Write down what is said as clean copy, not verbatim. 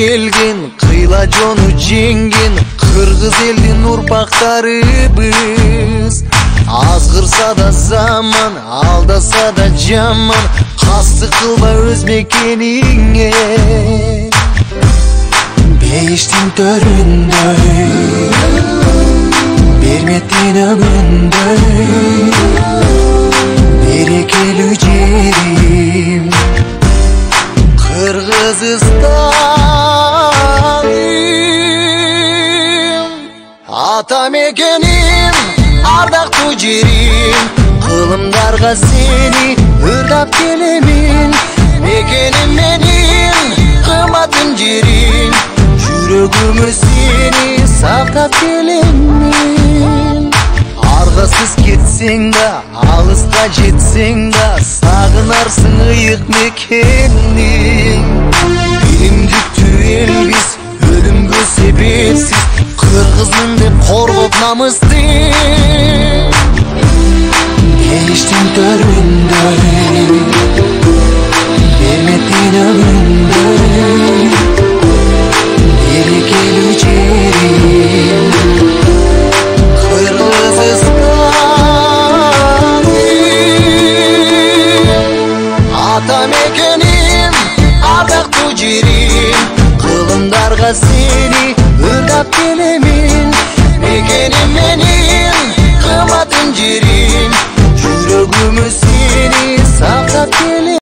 келген, кыйла жону жеңген кыргыз элдин урпактарыбыз. Азгырса да заман, алдаса да жаман, кастык кылба өз мекениңе. Бейиштин төрүндөй, берметтин өмүндөй, берекелүү жерим Кыргызстаным. Ата мекеним, ардактуу жерим, кылымдарга сени ырдап келемин. Мекеним менин, кымбатын жерим, жүрөгүмө сени сактап келемин. Аргасыз кетсең да, алыска жетсең да, сагынарсың ыйык мекенни. Илимдиктүү элбиз, өлүмгө себепсиз, кыргызмын деп коргоп намысты. Бейиштин төрүндөй, берметтин өмүндөй, берекелүү жерим Кыргызстан. Ата мекеним, ардактуу жерим, кылымдарга сени ырдап келемин. Мекеним менин, кымбатын жерим, жүрөгүмө сени